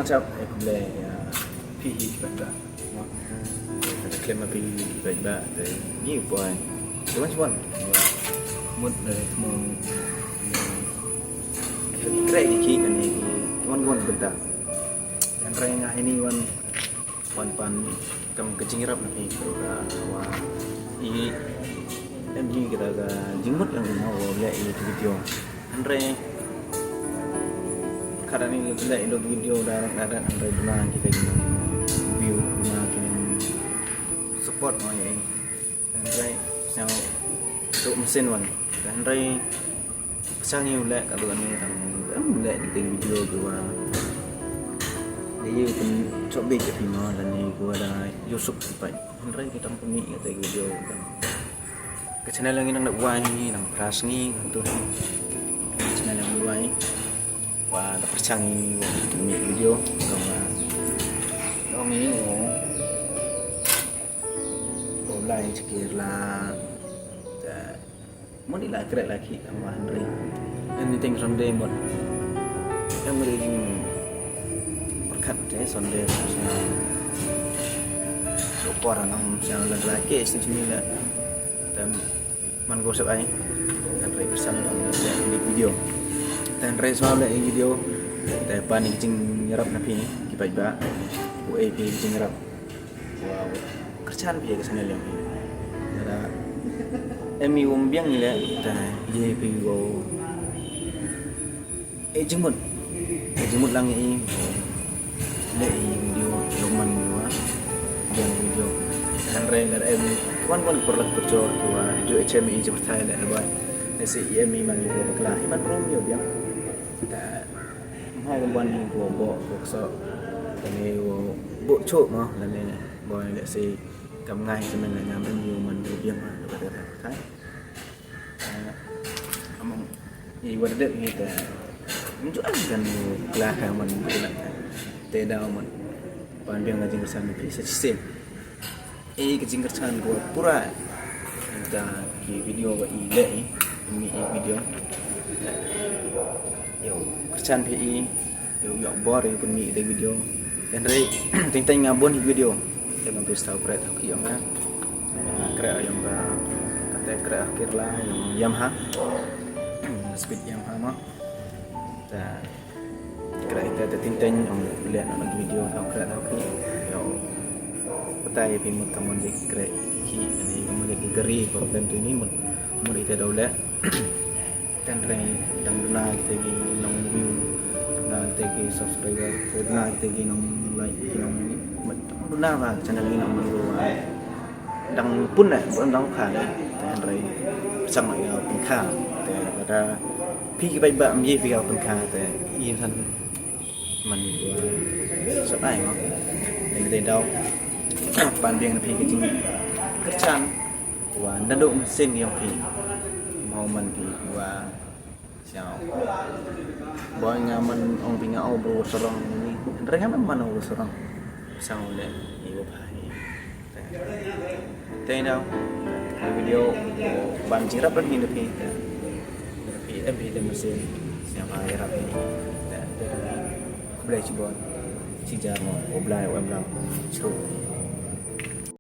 macam boleh pergi pada ada klaim pergi baik-baik ni buat cuman mood dari semua kira iki kan ni kawan-kawan bentar dan raya ini wan pan kam kecingirap ni wa i MG kita ga jingmut yang mau lihat ini video andre karena ini lihat itu video darat andre benar kita gini view benar kini support mau ya andre sao untuk mesin wan andre sang nhiều lệ cả bữa này thằng lệ tình video của đây cũng cho biết cái phim nó là này của là YouTube vậy rất cái trong công nghệ cái video cái channel yang đang quay đang press ni untuk channel yang quay và đã percang ni video rồi ini online sekir lah muốn đi lại cái lại khi mà anh đi anything someday một em mới đi một khát thế someday số qua là năm sau lần lại cái sự như là tem man go sắp ấy anh đi bersama di video dan ray soal lại videoแต่ปานี่จริงรับนะพี่กี่ใบบ้ากูเอพีจริงรับwow kerjaanพี่ke sana yang ini ada em yêu ông biết như vậy, tại vì bây giờ em chứng một lần em lấy video lúc mình nữa, dan video, dan là em quan perlu kerja tua, juga HMI seperti saya lah, buat, nasi EMI mana juga berkelah, iman belum juga dia, tak, mau kawan ni gua bawa so, dan ni gua bawa cok mah, dan ni boy nasi cầm ngay cho mình là nhà mình nhiều mình được viêm mà được cái thấy gì quan được như thế những chỗ ăn gần là hàng mình cũng là tê đau mình ban biang là chính sản phẩm sẽ xem cái chính sản của pura kita ki video và ý lệ mi video yo kerjaan PI yo yo bore pun mi de video dan re ting ting ngabon video saya bantu tahu berat aku yang mana kira yang kata kira akhir lah yang Yamaha speed Yamaha mah dan kira kita tintin yang lihat dalam video tahu kira aku yang petai pimut kamu di kira ki ini kamu di geri problem tu ini mun itu dah ulah dan rai dan dulu kita di nong view dan kita subscriber dan kita nong like nong Luna và channel ini nama gua dang pun lah bukan dang khá đấyแต่อะไรสั่งหน่อยเอาเป็นค่าแต่เวลาพี่ไปแบบมีพี่เอาเป็นค่าแต่อีท่านมันสบายมั้งในเดือนดาวปานเบียงพี่ก็จริงกระชันว่านั่นดูมันเส้นเดียวพี่มองมันพี่ว่าเช้าบ่อยงามันองพี่งาเอาบรูสรองนี่เรื่องมันเอาบรูสรองsang oleh ibu bayi. Tapi dah video banjir apa ni lebih MP dan mesin siapa air apa ni. Dari belajar bon, cijar mau belajar, seru.